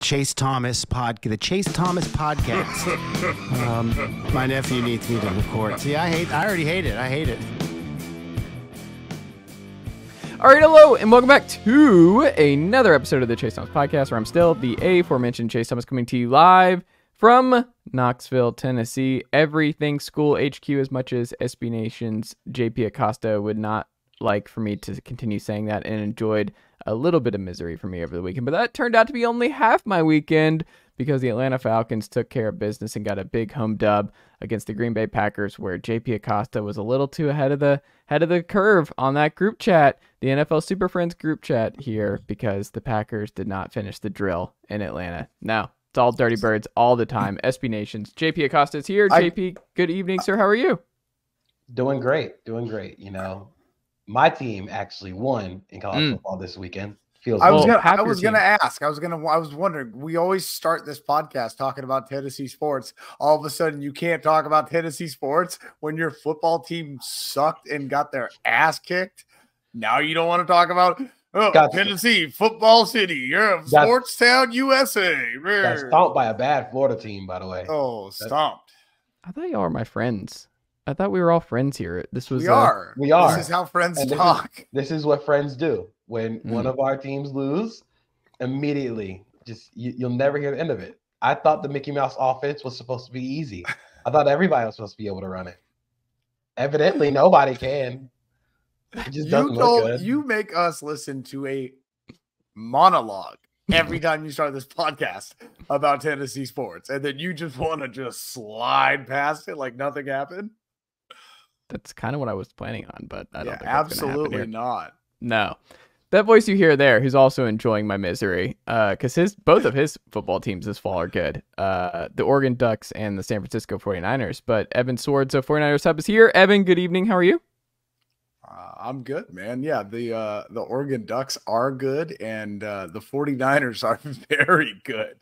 Chase Thomas podcast. My nephew needs me to record. See, I already hate it. I hate it. All right, hello, and welcome back to another episode of the Chase Thomas podcast, where I'm still the aforementioned Chase Thomas, coming to you live from Knoxville, Tennessee. Everything School HQ, as much as SB Nation's JP Acosta would not like for me to continue saying that, and enjoyed a little bit of misery for me over the weekend. But that turned out to be only half my weekend, because the Atlanta Falcons took care of business and got a big home dub against the Green Bay Packers, where JP Acosta was a little too ahead of the curve on that group chat, the NFL Super Friends group chat here, because the Packers did not finish the drill in Atlanta. No, it's all Dirty Birds all the time. SB Nation's JP Acosta is here. JP, good evening, sir. How are you? Doing great. You know, my team actually won in college football this weekend. I was wondering, we always start this podcast talking about Tennessee sports. All of a sudden, you can't talk about Tennessee sports when your football team sucked and got their ass kicked. Now you don't want to talk about Tennessee, football city. You're a sports town, USA. Got stomped by a bad Florida team, by the way. Oh, stomped. I thought y'all were my friends. I thought we were all friends here. We are. This is how friends talk. This is what friends do. When one of our teams lose, immediately, just you'll never hear the end of it. I thought the Mickey Mouse offense was supposed to be easy. I thought everybody was supposed to be able to run it. Evidently, nobody can. It just doesn't look good. You make us listen to a monologue every time you start this podcast about Tennessee sports, and then you just want to just slide past it like nothing happened. That's kind of what I was planning on, but I don't think that's absolutely not. No. That voice you hear there, who's also enjoying my misery, because both of his football teams this fall are good, the Oregon Ducks and the San Francisco 49ers. But Evan Sowards of 49ers Hub is here. Evan, good evening. How are you? I'm good, man. Yeah, the Oregon Ducks are good, and the 49ers are very good.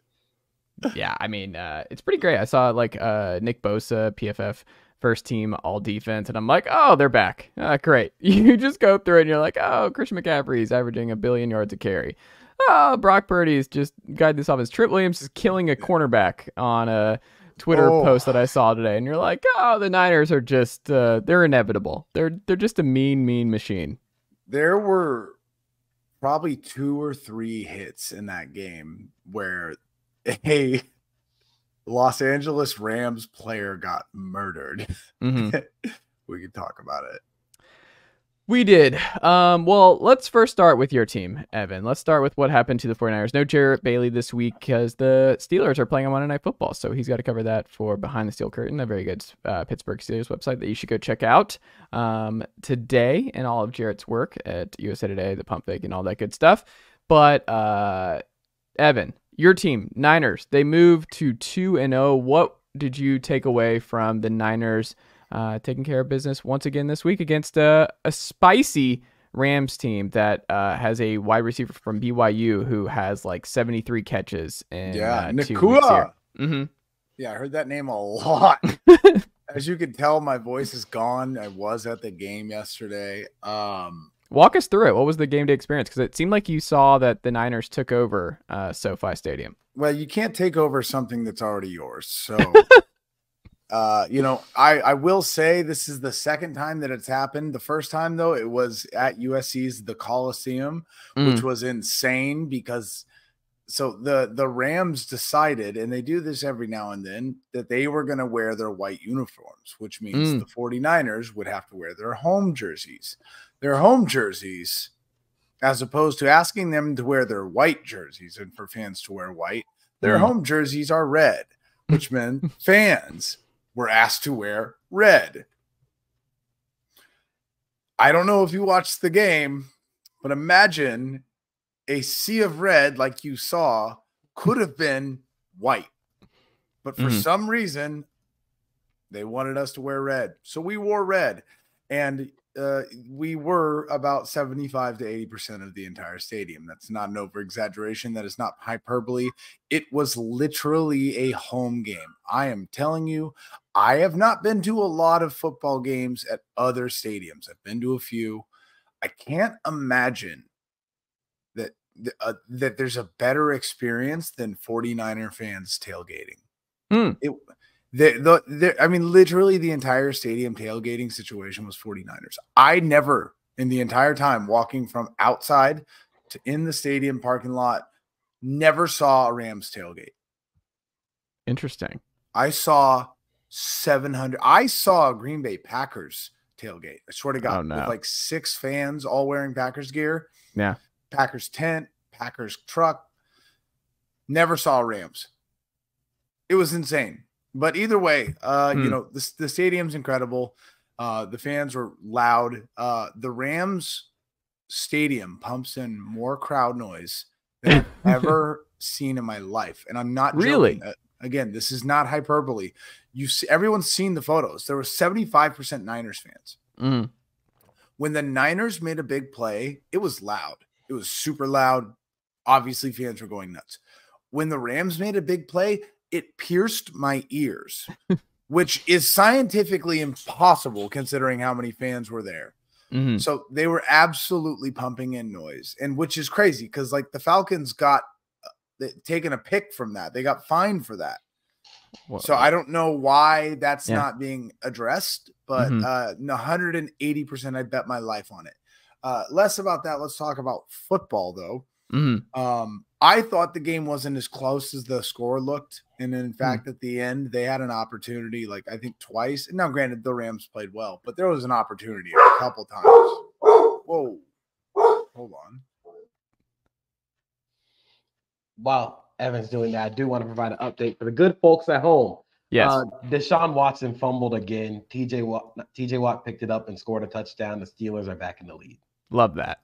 Yeah, I mean, it's pretty great. I saw Nick Bosa, PFF, first team all defense, and I'm like, oh, they're back. Great. You just go through it and you're like, oh, Christian McCaffrey's averaging 1 billion yards a carry. Oh, Brock Purdy's just guided this offense. Trip Williams is killing a cornerback on a Twitter post that I saw today, and you're like, oh, the Niners are just they're inevitable. They're just a mean machine. There were probably 2 or 3 hits in that game where a Los Angeles Rams player got murdered. Mm-hmm. We could talk about it. We did. Well, let's first start with your team, Evan. Let's start with what happened to the 49ers. No Jarrett Bailey this week because the Steelers are playing on Monday Night Football, so he's got to cover that for Behind the Steel Curtain, a very good Pittsburgh Steelers website that you should go check out today, and all of Jarrett's work at USA Today, the Pump Fake, and all that good stuff. But Evan, your team, Niners, they moved to 2-0. What did you take away from the Niners taking care of business once again this week against a spicy Rams team that has a wide receiver from BYU who has 73 catches in 2 weeks here? Mm-hmm. Yeah, I heard that name a lot. As you can tell, my voice is gone. I was at the game yesterday. Walk us through it. What was the game day experience? Because it seemed like you saw that the Niners took over SoFi Stadium. Well, you can't take over something that's already yours. So, I will say this is the second time that it's happened. The first time, though, it was at USC's The Coliseum, which was insane because the Rams decided, and they do this every now and then, that they were going to wear their white uniforms, which means the 49ers would have to wear their home jerseys. Their home jerseys, as opposed to asking them to wear their white jerseys and for fans to wear white, their home jerseys are red, which meant fans were asked to wear red. I don't know if you watched the game, but imagine a sea of red like you saw could have been white. But for some reason, they wanted us to wear red. So we wore red. And we were about 75 to 80% of the entire stadium. That's not an over-exaggeration. That is not hyperbole. It was literally a home game. I am telling you, I have not been to a lot of football games at other stadiums. I've been to a few. I can't imagine that that there's a better experience than 49er fans tailgating. I mean, literally the entire stadium tailgating situation was 49ers. I never, in the entire time walking from outside to in the stadium parking lot, never saw a Rams tailgate. Interesting. I saw 700. I saw a Green Bay Packers tailgate. I swear to God, with like 6 fans all wearing Packers gear. Yeah. Packers tent, Packers truck. Never saw Rams. It was insane. But either way, you know, the stadium's incredible. The fans were loud. The Rams stadium pumps in more crowd noise than I've ever seen in my life. And I'm not really joking. Again, this is not hyperbole. You see, everyone's seen the photos. There were 75% Niners fans. When the Niners made a big play, it was loud. It was super loud. Obviously, fans were going nuts. When the Rams made a big play, it pierced my ears, which is scientifically impossible considering how many fans were there. So they were absolutely pumping in noise, and which is crazy because like the Falcons got taken a pick from that. They got fined for that. So I don't know why that's not being addressed, but 180% I bet my life on it. Less about that. Let's talk about football though. I thought the game wasn't as close as the score looked. And in fact, at the end, they had an opportunity, like I think twice. Now, granted, the Rams played well, but there was an opportunity a couple times. Whoa. Hold on. While Evan's doing that, I do want to provide an update for the good folks at home. Yes. Deshaun Watson fumbled again. TJ Watt picked it up and scored a touchdown. The Steelers are back in the lead. Love that.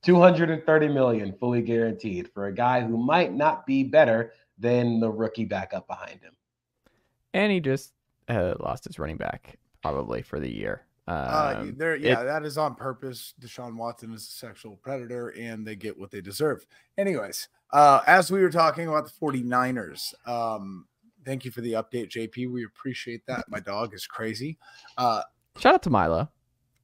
$230 million fully guaranteed for a guy who might not be better than the rookie backup behind him. And he just lost his running back probably for the year. That is on purpose. Deshaun Watson is a sexual predator, and they get what they deserve. Anyways, as we were talking about the 49ers, thank you for the update, JP. We appreciate that. My dog is crazy. Shout out to Milo.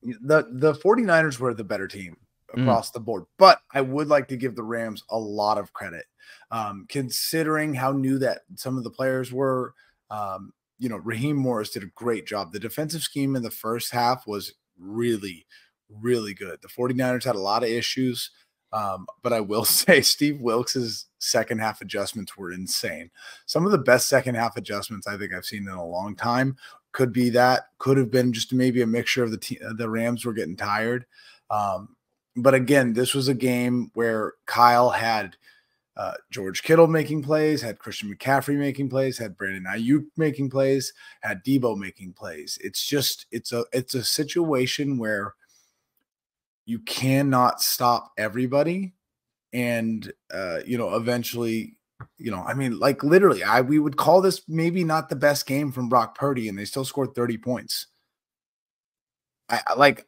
The 49ers were the better team across the board, but I would like to give the Rams a lot of credit, considering how new that some of the players were. Raheem Morris did a great job. The defensive scheme in the first half was really, really good. The 49ers had a lot of issues, but I will say Steve Wilkes' second half adjustments were insane. Some of the best second half adjustments I think I've seen in a long time. Could have been just maybe a mixture of the Rams were getting tired. But again, this was a game where Kyle had George Kittle making plays, had Christian McCaffrey making plays, had Brandon Ayuk making plays, had Debo making plays. It's a situation where you cannot stop everybody. And, eventually, literally we would call this maybe not the best game from Brock Purdy, and they still scored 30 points.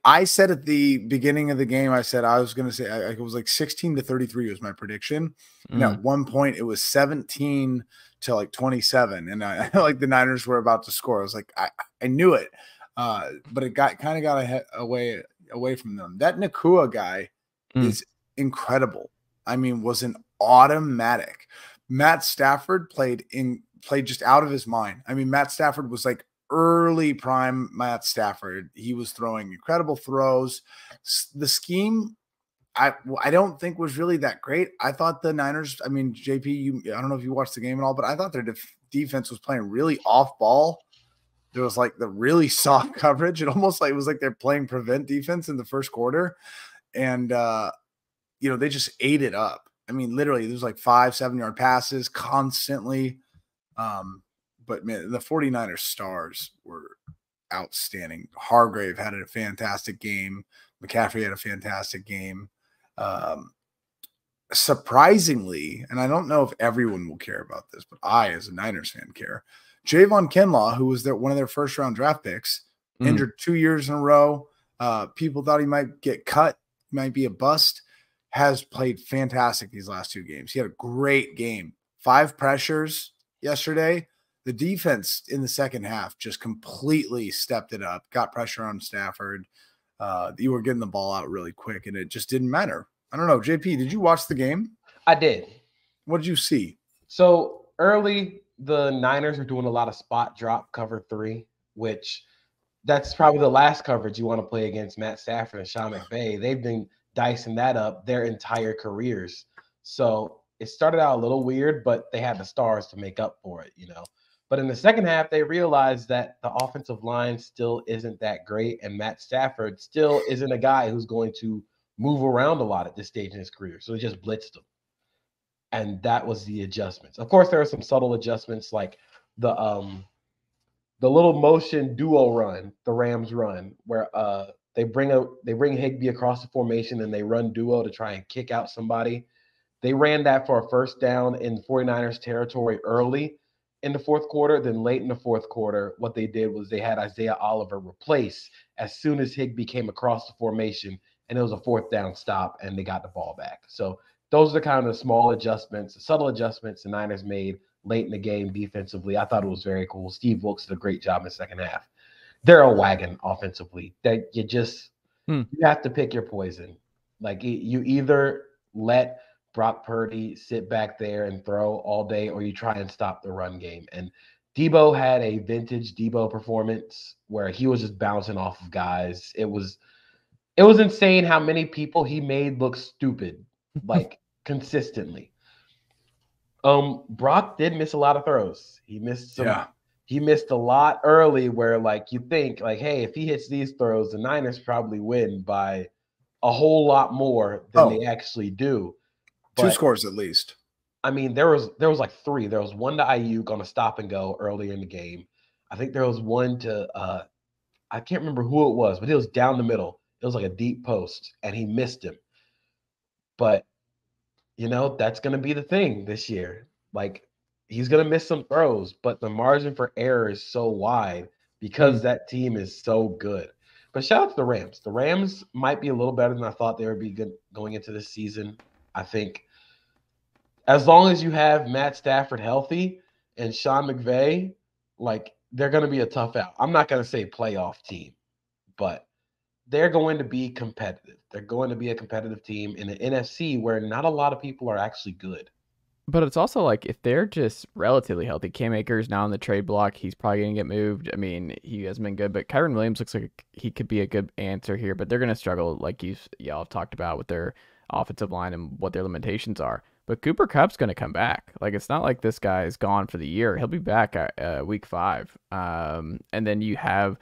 I said at the beginning of the game, I said I was going to say it was like 16-33 was my prediction. And at one point it was 17 to like 27. And I like the Niners were about to score. I was like, I knew it. But it got away from them. That Nakua guy is incredible. I mean, was an automatic. Matt Stafford played just out of his mind. I mean, Matt Stafford was like early prime Matt Stafford. He was throwing incredible throws. The scheme, I don't think was really that great. I thought the Niners, I mean, JP, I don't know if you watched the game at all, but I thought their defense was playing really off ball. There was like the really soft coverage. It was like they're playing prevent defense in the first quarter. And, they just ate it up. I mean, literally there's like 5-7 yard passes constantly. But man, the 49ers stars were outstanding. Hargrave had a fantastic game. McCaffrey had a fantastic game. Surprisingly, and I don't know if everyone will care about this, but I, as a Niners fan, care. Javon Kinlaw, who was one of their first round draft picks, injured 2 years in a row. People thought he might get cut, might be a bust, has played fantastic these last 2 games. He had a great game. 5 pressures yesterday. The defense in the second half just completely stepped it up, got pressure on Stafford. You were getting the ball out really quick, and it just didn't matter. I don't know. JP, did you watch the game? I did. What did you see? So early, the Niners are doing a lot of spot drop cover 3, which that's probably the last coverage you want to play against Matt Stafford and Sean McVay. They've been dicing that up their entire careers. So it started out a little weird, but they had the stars to make up for it, But in the second half, they realized that the offensive line still isn't that great, and Matt Stafford still isn't a guy who's going to move around a lot at this stage in his career. So they just blitzed him. And that was the adjustments. Of course, there are some subtle adjustments like the little motion duo run, the Rams run, where they bring Higbee across the formation and they run duo to try and kick out somebody. They ran that for a first down in 49ers territory early in the fourth quarter. Then late in the fourth quarter, what they did was they had Isaiah Oliver replace as soon as Higbee came across the formation, and it was a fourth down stop, and they got the ball back. So those are the kind of small adjustments, subtle adjustments the Niners made late in the game defensively. I thought it was very cool. Steve Wilkes did a great job in the second half. They're a wagon offensively that you just you have to pick your poison. Like you either let Brock Purdy sit back there and throw all day, or you try and stop the run game. And Debo had a vintage Debo performance where he was just bouncing off of guys. It was insane how many people he made look stupid, like consistently. Brock did miss a lot of throws. He missed some. Yeah. He missed a lot early where, like, you think, like, hey, if he hits these throws, the Niners probably win by a whole lot more than they actually do. But, 2 scores at least. I mean, there was like 3. There was one to Ayuk on a stop and go earlier in the game. I think there was one to I can't remember who it was, but it was down the middle. It was like a deep post, and he missed him. But that's going to be the thing this year. Like, he's going to miss some throws, but the margin for error is so wide because that team is so good. But shout out to the Rams. The Rams might be a little better than I thought they would be good going into this season. I think as long as you have Matt Stafford healthy and Sean McVay, like, they're going to be a tough out. I'm not going to say playoff team, but they're going to be competitive. They're going to be a competitive team in the NFC where not a lot of people are actually good. But it's also like, if they're just relatively healthy, Cam Akers now on the trade block, he's probably going to get moved. I mean, he hasn't been good, but Kyren Williams looks like he could be a good answer here, but they're going to struggle, like y'all have talked about, with their offensive line and what their limitations are. But Cooper Kupp's going to come back. Like, it's not like this guy is gone for the year. He'll be back at week 5. And then you have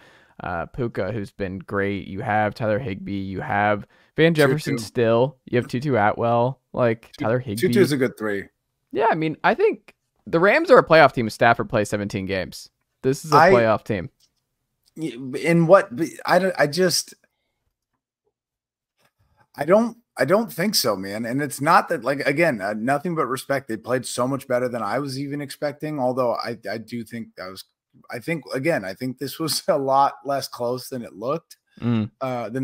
Puka, who's been great. You have Tyler Higbee. You have Van Jefferson still. You have Tutu Atwell. Like, Tyler Higbee. Tutu's a good 3. Yeah, I mean, I think the Rams are a playoff team if Stafford plays 17 games. This is a playoff team. In what? I don't think so, man. And it's not that, like, again, nothing but respect. They played so much better than I was even expecting. Although I do think I think this was a lot less close than it looked, than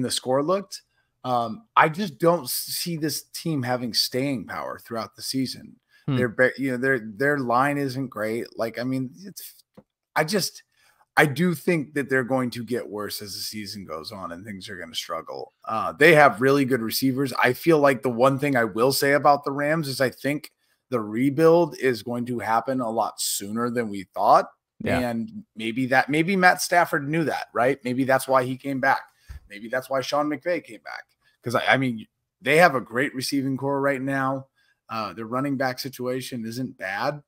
the score looked. I just don't see this team having staying power throughout the season. Their line isn't great. Like, I mean, I do think that they're going to get worse as the season goes on and things are going to struggle. They have really good receivers. I feel like the one thing I will say about the Rams is I think the rebuild is going to happen a lot sooner than we thought. Yeah. And maybe Matt Stafford knew that, right? Maybe that's why he came back. Maybe that's why Sean McVay came back. Because, I mean, they have a great receiving core right now. Their running back situation isn't bad.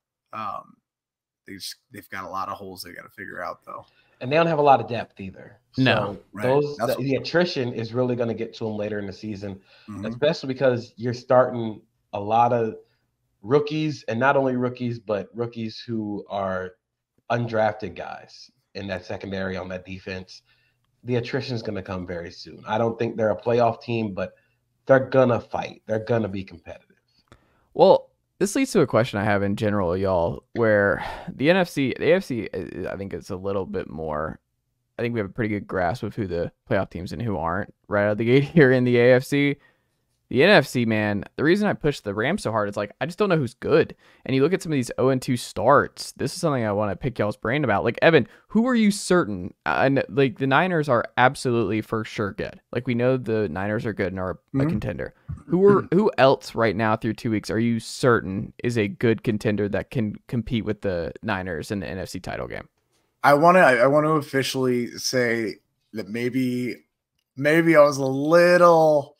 They've got a lot of holes they got to figure out, though. And they don't have a lot of depth either. No, so the attrition is really going to get to them later in the season, especially because you're starting a lot of rookies, and not only rookies, but rookies who are undrafted guys in that secondary on that defense. The attrition is going to come very soon. I don't think they're a playoff team, but they're going to fight. They're going to be competitive. Well, this leads to a question I have in general, y'all, where the AFC, I think it's a little bit more. I think we have a pretty good grasp of who the playoff teams and who aren't right out of the gate here in the AFC. The NFC, man, the reason I push the Rams so hard is like I just don't know who's good. And you look at some of these 0-2 starts. This is something I want to pick y'all's brain about. Like, Evan, who are you certain? And like the Niners are absolutely for sure good. Like we know the Niners are good and are a contender. Who else right now through 2 weeks are you certain is a good contender that can compete with the Niners in the NFC title game? I want to officially say that maybe I was a little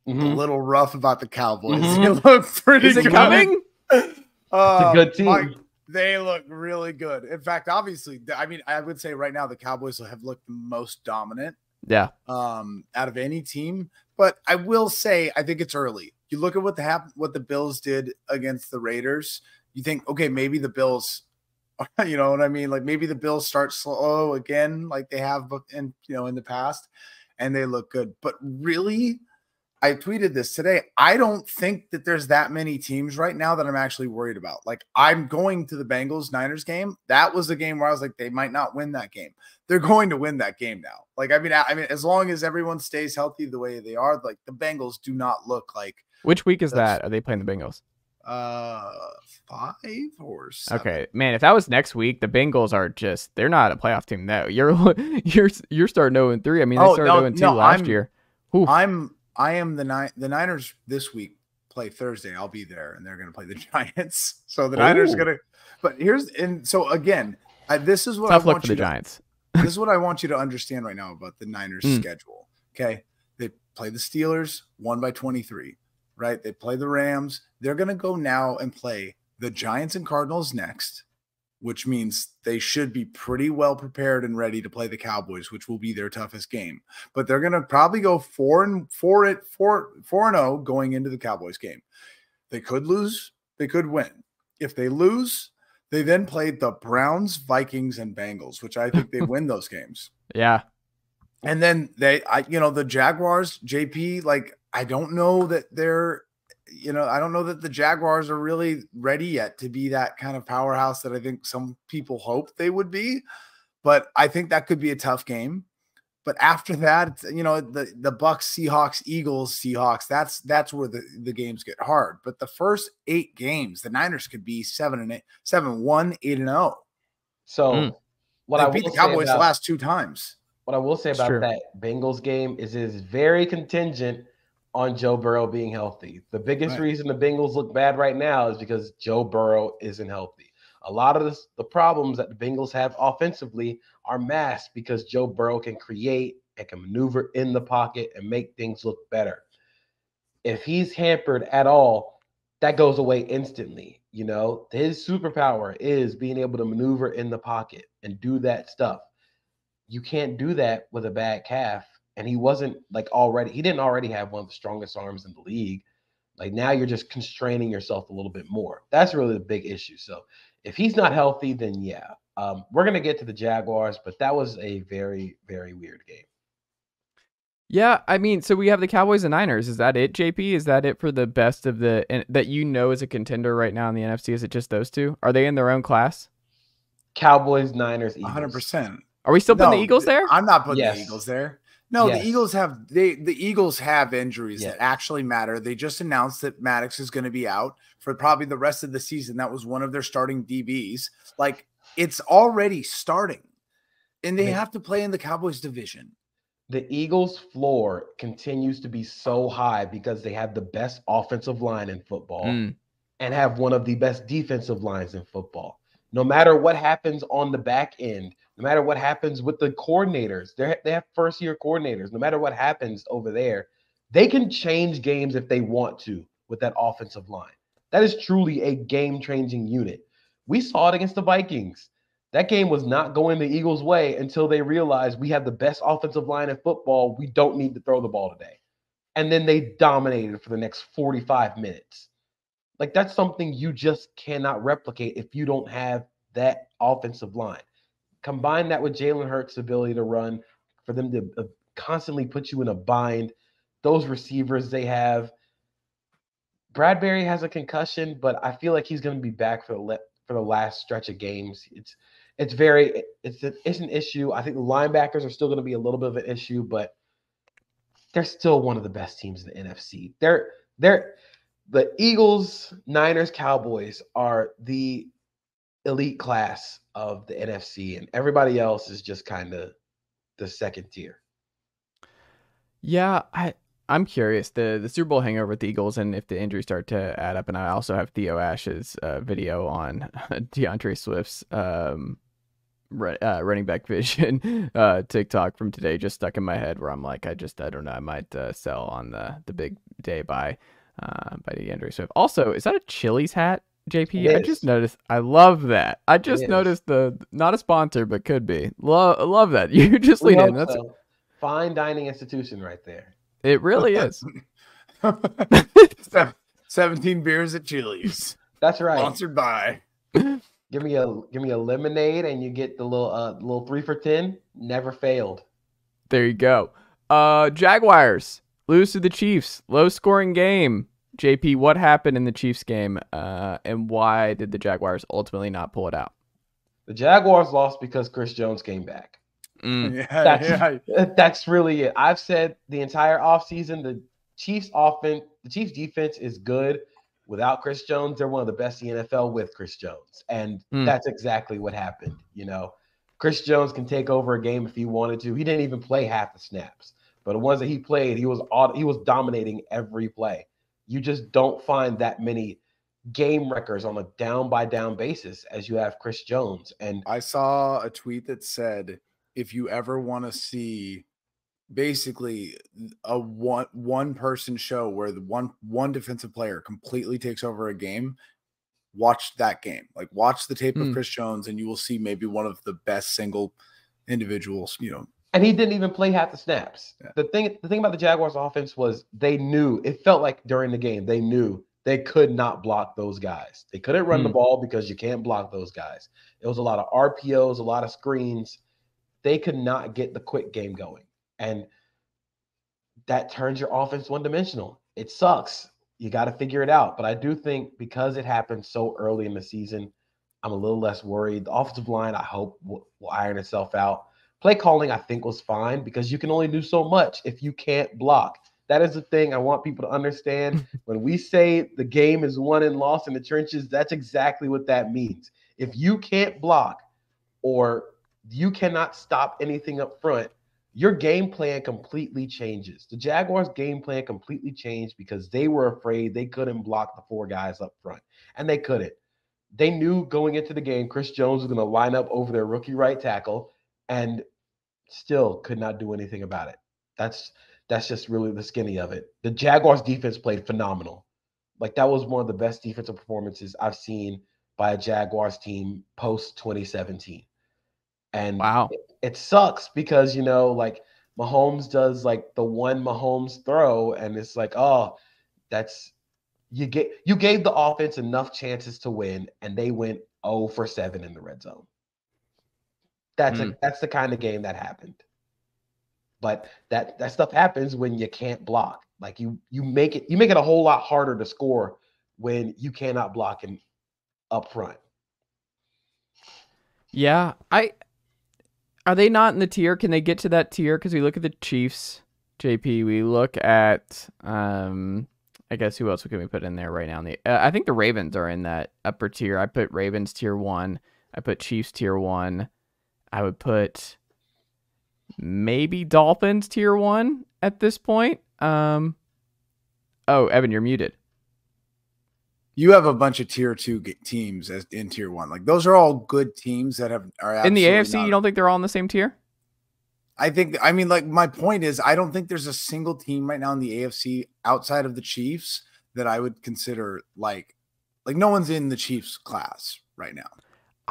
rough about the Cowboys. They look pretty Is it good. coming? It's a good team. They look really good. In fact, obviously, I mean, I would say right now the Cowboys have looked the most dominant. Yeah. Out of any team. But I will say, I think it's early. You look at what the Bills did against the Raiders. You think, okay, maybe the Bills, you know what I mean? Like maybe the Bills start slow again, like they have in the past, and they look good. But really, I tweeted this today. I don't think that there's that many teams right now that I'm actually worried about. Like I'm going to the Bengals-Niners game. That was a game where I was like, they might not win that game. They're going to win that game now. Like, I mean, as long as everyone stays healthy the way they are, like the Bengals do not look like. Which week is that? Are they playing the Bengals? 5 or 7. Okay, man. If that was next week, the Bengals are they're not a playoff team. No, you're starting 0-3. I mean, they started 0-2 last year. Oof. I am the Niners this week play Thursday. I'll be there, and they're going to play the Giants. So the Niners going to. But so again, this is what tough I look want for the Giants. This is what I want you to understand right now about the Niners' schedule. Okay, they play the Steelers, won by 23. Right, they play the Rams. They're going to go now and play the Giants and Cardinals next, which means they should be pretty well prepared and ready to play the Cowboys, which will be their toughest game. But they're going to probably go 4-0 going into the Cowboys game. They could lose, they could win. If they lose, they then play the Browns, Vikings, and Bengals, which I think they win those games. Yeah. And then the Jaguars, JP, like I don't know that I don't know that the Jaguars are really ready yet to be that kind of powerhouse that I think some people hoped they would be. But I think that could be a tough game. But after that, the Bucks, Seahawks, Eagles, Seahawks, that's where the games get hard. But the first 8 games, the Niners could be 7-1, 8-0. So what I beat the Cowboys the last 2 times. What I will say about that Bengals game is it's very contingent on Joe Burrow being healthy. The biggest reason the Bengals look bad right now is because Joe Burrow isn't healthy. A lot of the problems that the Bengals have offensively are masked because Joe Burrow can create and can maneuver in the pocket and make things look better. If he's hampered at all, that goes away instantly. His superpower is being able to maneuver in the pocket and do that stuff. You can't do that with a bad calf. And he wasn't he didn't already have one of the strongest arms in the league. Like now you're just constraining yourself a little bit more. That's really the big issue. So if he's not healthy, then yeah, we're going to get to the Jaguars, but that was a very, very weird game. Yeah. I mean, so we have the Cowboys and Niners. Is that it, JP? Is that it for the best of that is a contender right now in the NFC? Is it just those two? Are they in their own class? Cowboys, Niners, Eagles. 100%. Are we still putting the Eagles there? I'm not putting the Eagles there. No, the Eagles have injuries that actually matter. They just announced that Maddox is going to be out for probably the rest of the season. That was one of their starting DBs. Like it's already starting, and they have to play in the Cowboys division. The Eagles' floor continues to be so high because they have the best offensive line in football and have one of the best defensive lines in football. No matter what happens on the back end, no matter what happens with the coordinators, they have first-year coordinators. No matter what happens over there, they can change games if they want to with that offensive line. That is truly a game-changing unit. We saw it against the Vikings. That game was not going the Eagles' way until they realized we have the best offensive line in football. We don't need to throw the ball today. And then they dominated for the next 45 minutes. Like, that's something you just cannot replicate if you don't have that offensive line. Combine that with Jalen Hurts' ability to run, for them to constantly put you in a bind. Those receivers they have. Bradbury has a concussion, but I feel like he's going to be back for the last stretch of games. It's an issue. I think the linebackers are still going to be a little bit of an issue, but they're still one of the best teams in the NFC. They're the Eagles, Niners, Cowboys are the elite class of the NFC, and everybody else is just kind of the second tier. Yeah, I'm curious. The Super Bowl hangover with the Eagles, and if the injuries start to add up, and I also have Theo Ash's video on DeAndre Swift's running back vision TikTok from today just stuck in my head where I'm like, I don't know, I might sell on the big day by DeAndre Swift. Also, is that a Chili's hat, JP? I just noticed. I love that. I just noticed not a sponsor, but could be. Love that. You just lean in. That's so. Fine dining institution right there. It really is. 17 beers at Chili's. That's right. Sponsored by. Give me a lemonade and you get the little 3 for $10. Never failed. There you go. Jaguars lose to the Chiefs. Low scoring game. JP, what happened in the Chiefs game, and why did the Jaguars ultimately not pull it out? The Jaguars lost because Chris Jones came back. That's really it. I've said the entire offseason, the Chiefs defense is good without Chris Jones. They're one of the best in the NFL with Chris Jones. And that's exactly what happened. You know, Chris Jones can take over a game if he wanted to. He didn't even play half the snaps, but the ones that he played, he was dominating every play. You just don't find that many game records on a down by down basis as you have Chris Jones. And I saw a tweet that said, if you ever want to see basically a one person show where the one defensive player completely takes over a game, watch that game. Like, watch the tape of Chris Jones and you will see maybe one of the best single individuals, you know. And he didn't even play half the snaps. Yeah. The thing about the Jaguars offense was they knew, it felt like during the game, they knew they could not block those guys. They couldn't run the ball because you can't block those guys. It was a lot of RPOs, a lot of screens. They could not get the quick game going. And that turns your offense one-dimensional. It sucks. You got to figure it out. But I do think because it happened so early in the season, I'm a little less worried. The offensive line, I hope, will iron itself out. Play calling, I think, was fine because you can only do so much if you can't block. That is the thing I want people to understand. When we say the game is won and lost in the trenches, that's exactly what that means. If you can't block or you cannot stop anything up front, your game plan completely changes. The Jaguars' game plan completely changed because they were afraid they couldn't block the 4 guys up front, and they couldn't. They knew going into the game Chris Jones was going to line up over their rookie right tackle and still could not do anything about it. That's just really the skinny of it. The Jaguars' defense played phenomenal. Like, that was one of the best defensive performances I've seen by a Jaguars team post-2017. And wow, it sucks because, you know, like Mahomes does like the one Mahomes throw, and it's like, oh, you gave the offense enough chances to win, and they went 0 for 7 in the red zone. That's the kind of game that happened. But that stuff happens when you can't block. Like you make it a whole lot harder to score when you cannot block and up front. Yeah, are they not in the tier? Can they get to that tier? Because we look at the Chiefs, JP. We look at, I guess who else can we put in there right now? I think the Ravens are in that upper tier. I put Ravens tier 1. I put Chiefs tier 1. I would put maybe Dolphins tier 1 at this point. Oh, Evan, you're muted. You have a bunch of tier 2 teams as in tier 1. Like, those are all good teams that are in the AFC. You don't think they're all in the same tier? I mean, like, my point is, I don't think there's a single team right now in the AFC outside of the Chiefs that I would consider like no one's in the Chiefs class right now.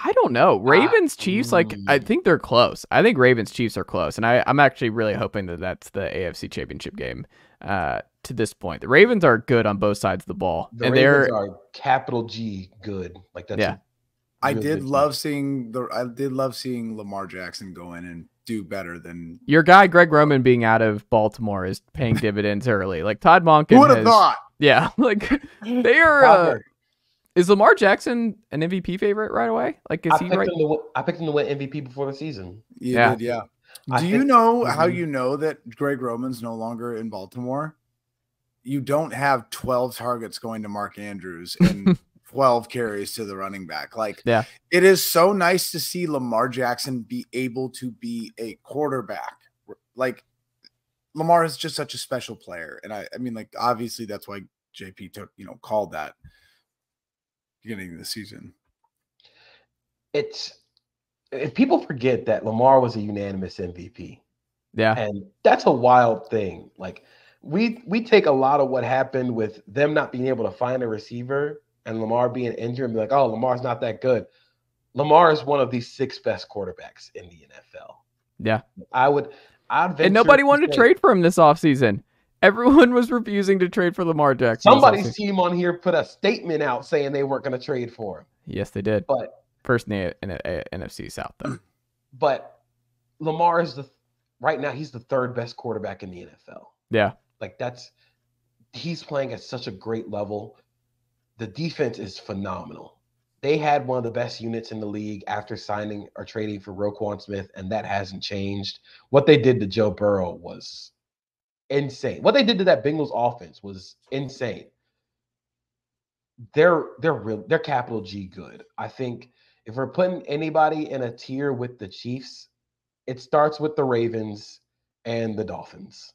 I don't know. Ravens Chiefs, like, I think they're close. I think Ravens Chiefs are close, and I'm actually really hoping that that's the AFC Championship game. To this point, the Ravens are good on both sides of the ball, and Ravens are capital G good. Like, that's yeah. I did love seeing Lamar Jackson go in and do better than your guy Greg Roman being out of Baltimore is paying dividends early. Like, Todd Monken, who would have thought? Yeah, like they are. Is Lamar Jackson an MVP favorite right away? Like, is he right? I picked him to win MVP before the season. Yeah. Do you know how you know that Greg Roman's no longer in Baltimore? You don't have 12 targets going to Mark Andrews and 12 carries to the running back. Like, yeah, it is so nice to see Lamar Jackson be able to be a quarterback. Like, Lamar is just such a special player. And I mean, like, obviously that's why JP called that beginning of the season. If people forget that Lamar was a unanimous MVP. Yeah. And that's a wild thing. Like, we take a lot of what happened with them not being able to find a receiver and Lamar being injured and be like, oh, Lamar's not that good. Lamar is one of the 6 best quarterbacks in the NFL. Yeah. And nobody wanted to trade for him this offseason. Everyone was refusing to trade for Lamar Jackson. Somebody's team on here put a statement out saying they weren't going to trade for him. Yes, they did. But first in the NFC South, though. But Lamar is right now, he's the 3rd best quarterback in the NFL. Yeah. Like, he's playing at such a great level. The defense is phenomenal. They had one of the best units in the league after signing or trading for Roquan Smith, and that hasn't changed. What they did to Joe Burrow was insane. What they did to that Bengals offense was insane. They're capital G good. I think if we're putting anybody in a tier with the Chiefs, it starts with the Ravens and the Dolphins.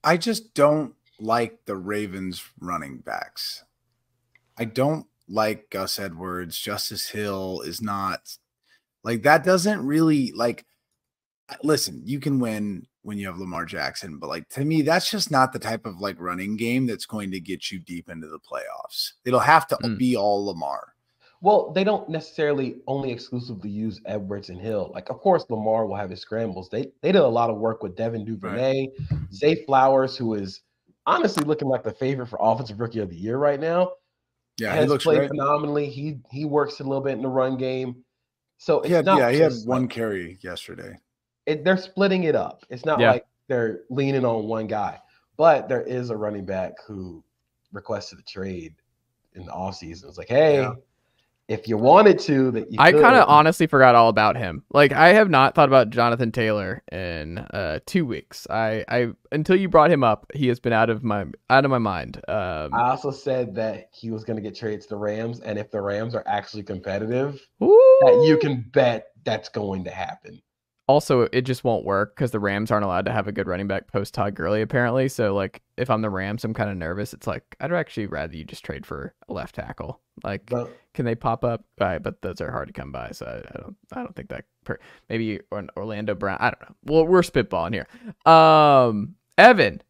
I just don't like the Ravens running backs. I don't like Gus Edwards. Justice Hill is not like that. Doesn't really like, listen, you can win when you have Lamar Jackson, but like, to me, that's just not the type of like running game that's going to get you deep into the playoffs. It'll have to be all Lamar. Well, they don't necessarily only exclusively use Edwards and Hill. Like, of course, Lamar will have his scrambles. They did a lot of work with Devin Duvernay, Zay Flowers, who is honestly looking like the favorite for Offensive Rookie of the Year right now. Yeah, he looks played great. phenomenally. He works a little bit in the run game. So he had one carry yesterday. They're splitting it up. It's not like they're leaning on one guy. But there is a running back who requested a trade in the offseason. It's like, hey, if you wanted to, that you I could. kind of honestly forgot all about him. Like, I have not thought about Jonathan Taylor in 2 weeks. I until you brought him up, he has been out of my mind. I also said that he was going to get traded to the Rams, and if the Rams are actually competitive, Ooh. that you can bet that's going to happen. Also, it just won't work because the Rams aren't allowed to have a good running back post Todd Gurley, apparently. So, like, if I'm the Rams, I'm kind of nervous. It's like, I'd actually rather you just trade for a left tackle. Like, can they pop up? But those are hard to come by. So I don't think that. Maybe an Orlando Brown. I don't know. Well, we're spitballing here. Evan,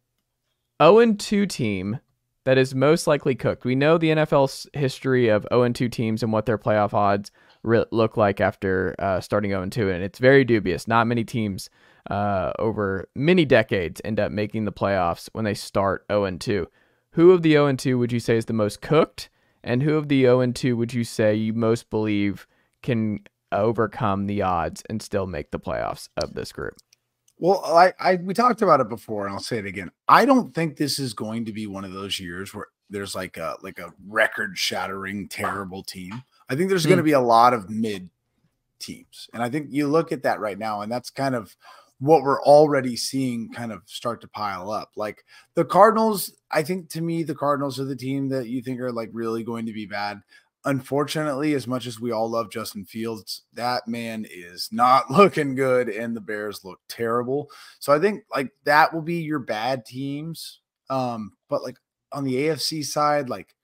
0-2 team that is most likely cooked. We know the NFL's history of 0-2 teams and what their playoff odds look like after starting 0-2, and it's very dubious. Not many teams over many decades end up making the playoffs when they start 0-2. Who of the 0-2 would you say is the most cooked, and who of the 0-2 would you say you most believe can overcome the odds and still make the playoffs of this group? Well, we talked about it before, and I'll say it again. I don't think this is going to be one of those years where there's like a record-shattering terrible team. I think there's going to be a lot of mid teams. And I think you look at that right now, and that's kind of what we're already seeing kind of start to pile up. Like the Cardinals, I think to me, the Cardinals are the team that you think are like really going to be bad. Unfortunately, as much as we all love Justin Fields, that man is not looking good, and the Bears look terrible. So I think like that will be your bad teams. But like on the AFC side, like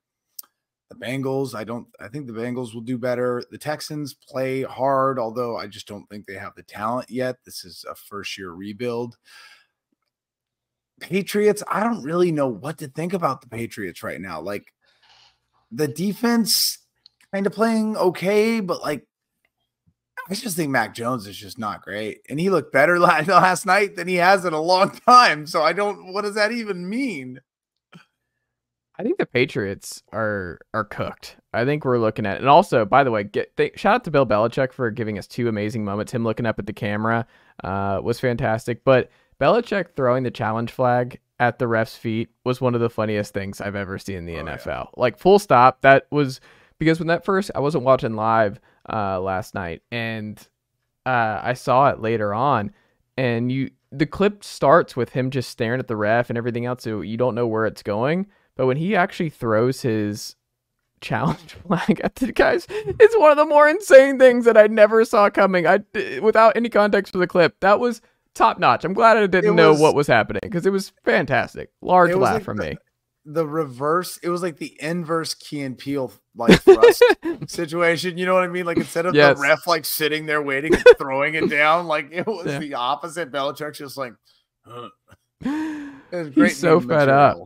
the Bengals, I think the Bengals will do better. The Texans play hard, although I just don't think they have the talent yet. This is a first-year rebuild. Patriots, I don't really know what to think about the Patriots right now. Like the defense kind of playing okay, but like I just think Mac Jones is just not great. And he looked better last night than he has in a long time. So what does that even mean? I think the Patriots are cooked. I think we're looking at it. And also, by the way, shout out to Bill Belichick for giving us 2 amazing moments. Him looking up at the camera was fantastic. But Belichick throwing the challenge flag at the ref's feet was one of the funniest things I've ever seen in the NFL. Yeah. Like, full stop. That was because when that first, I wasn't watching live last night, and I saw it later on, and the clip starts with him just staring at the ref and everything else, so you don't know where it's going. But when he actually throws his challenge flag at the guys, it's one of the more insane things that I never saw coming. Without any context for the clip, that was top notch. I'm glad I didn't know what was happening because it was fantastic. Large laugh like from me. The reverse, it was like the inverse Key and Peele like thrust situation. You know what I mean? Like instead of the ref like sitting there waiting and throwing it down, like it was the opposite. Belichick's just like, it was great. He's so fed up.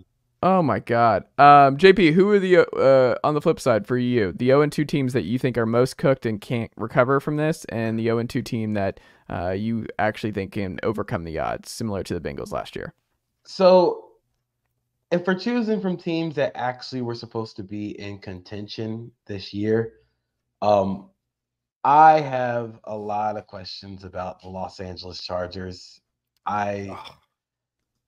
Oh my God. JP, who are the on the flip side for you? The 0-2 teams that you think are most cooked and can't recover from this, and the 0-2 team that you actually think can overcome the odds, similar to the Bengals last year. So, if we're choosing from teams that actually were supposed to be in contention this year, I have a lot of questions about the Los Angeles Chargers.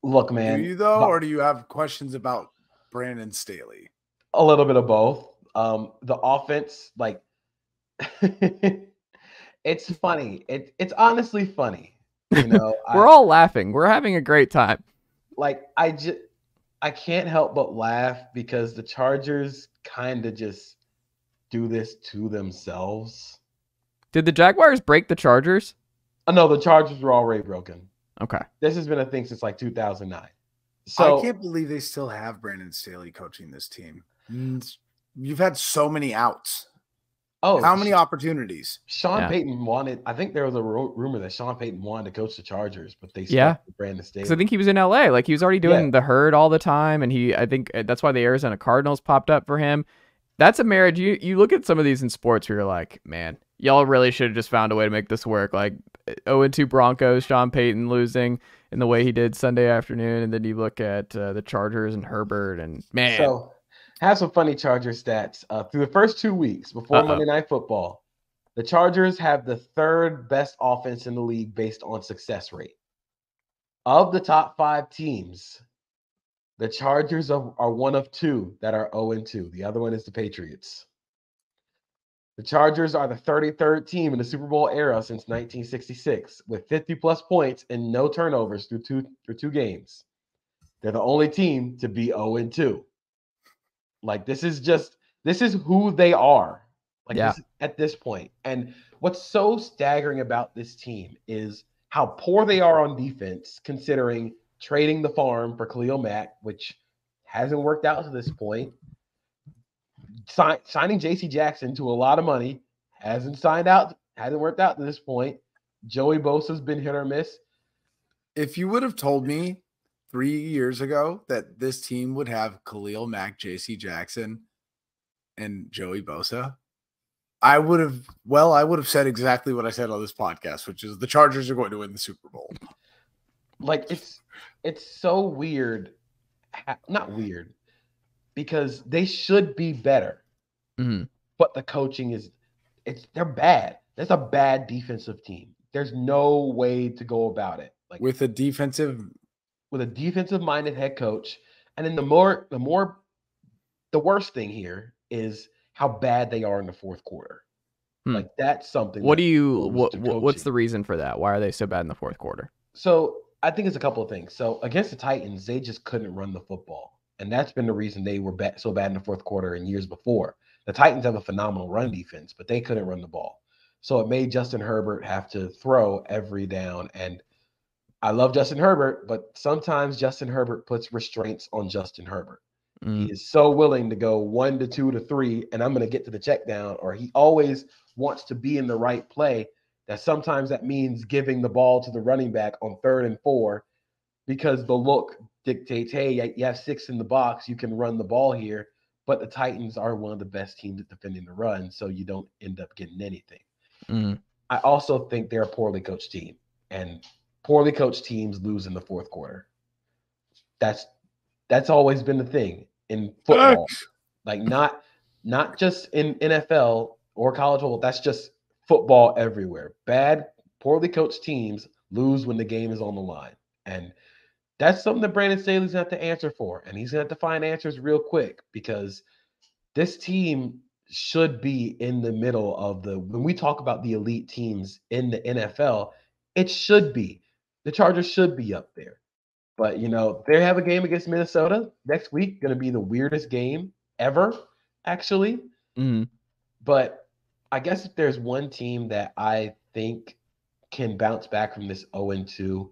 Look, man. Do you though, or do you have questions about Brandon Staley? A little bit of both. The offense, like, it's funny. It's honestly funny. You know, we're all laughing. We're having a great time. Like, I can't help but laugh because the Chargers kind of just do this to themselves. Did the Jaguars break the Chargers? Oh, no, the Chargers were already broken. Okay. This has been a thing since like 2009. So I can't believe they still have Brandon Staley coaching this team. You've had so many outs. Oh, how many opportunities? Sean Payton wanted. I think there was a rumor that Sean Payton wanted to coach the Chargers, but they stuck with Brandon Staley. Because I think he was in LA. Like he was already doing the herd all the time, and I think that's why the Arizona Cardinals popped up for him. That's a marriage. You look at some of these in sports where you're like, man, y'all really should have just found a way to make this work. Like 0-2 Broncos, Sean Payton losing in the way he did Sunday afternoon, and then you look at the Chargers and Herbert, and man. So, have some funny Charger stats. Through the first 2 weeks before Monday Night Football, the Chargers have the third best offense in the league based on success rate. Of the top 5 teams, the Chargers are one of 2 that are 0-2. The other one is the Patriots. The Chargers are the 33rd team in the Super Bowl era since 1966, with 50-plus points and no turnovers through two games. They're the only team to be 0-2. Like, this is who they are. Like, at this point. And what's so staggering about this team is how poor they are on defense, considering trading the farm for Khalil Mack, which hasn't worked out to this point. Signing J.C. Jackson to a lot of money hasn't worked out to this point. Joey Bosa's been hit or miss. If you would have told me 3 years ago that this team would have Khalil Mack, J.C. Jackson, and Joey Bosa, I would have said exactly what I said on this podcast, which is the Chargers are going to win the Super Bowl. Like, it's so weird. Not weird, because they should be better. Mm-hmm. But the coaching they're bad. That's a bad defensive team. There's no way to go about it. Like, with a defensive-minded head coach. And then the worst thing here is how bad they are in the fourth quarter. Like, that's something. What's the reason for that? Why are they so bad in the fourth quarter? So I think it's a couple of things. So against the Titans, they just couldn't run the football. And that's been the reason they were so bad in the fourth quarter in years before. The Titans have a phenomenal run defense, but they couldn't run the ball. So it made Justin Herbert have to throw every down. And I love Justin Herbert, but sometimes Justin Herbert puts restraints on Justin Herbert. He is so willing to go 1 to 2 to 3, and I'm going to get to the check down, or he always wants to be in the right play, that sometimes that means giving the ball to the running back on 3rd and 4 because the look dictates, hey, you have 6 in the box, you can run the ball here, but the Titans are one of the best teams at defending the run, so you don't end up getting anything. I also think they're a poorly coached team, and poorly coached teams lose in the fourth quarter. That's always been the thing in football. Like, not just in NFL or college football. That's just football everywhere. Bad, poorly coached teams lose when the game is on the line. And that's something that Brandon Staley's going to have to answer for. And he's going to have to find answers real quick, because this team should be in the middle of when we talk about the elite teams in the NFL, it should be. The Chargers should be up there. But, they have a game against Minnesota next week, going to be the weirdest game ever, actually. Mm-hmm. But I guess if there's one team that I think can bounce back from this 0-2,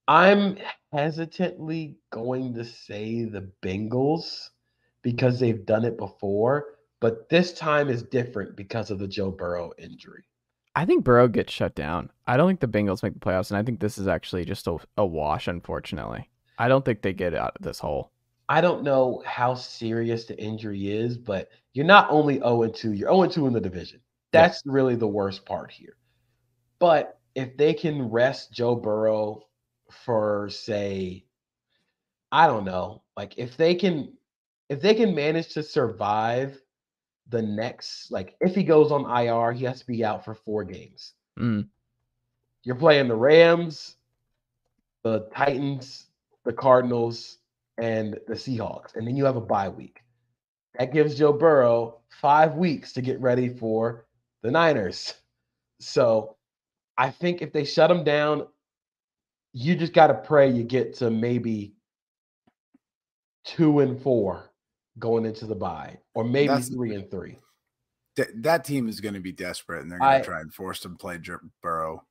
I'm hesitantly going to say the Bengals because they've done it before. But this time is different because of the Joe Burrow injury. I think Burrow gets shut down. I don't think the Bengals make the playoffs, and I think this is actually just a wash, unfortunately. I don't think they get out of this hole. I don't know how serious the injury is, but you're not only 0-2, you're 0-2 in the division. That's really the worst part here. But if they can rest Joe Burrow for, say, I don't know, like if they can manage to survive the next, like if he goes on IR, he has to be out for 4 games. You're playing the Rams, the Titans, the Cardinals, and the Seahawks. And then you have a bye week. That gives Joe Burrow 5 weeks to get ready for the Niners. So I think if they shut him down, you just got to pray you get to maybe 2-4 going into the bye, or maybe 3-3. That team is going to be desperate, and they're going to try and force him to play Burrow.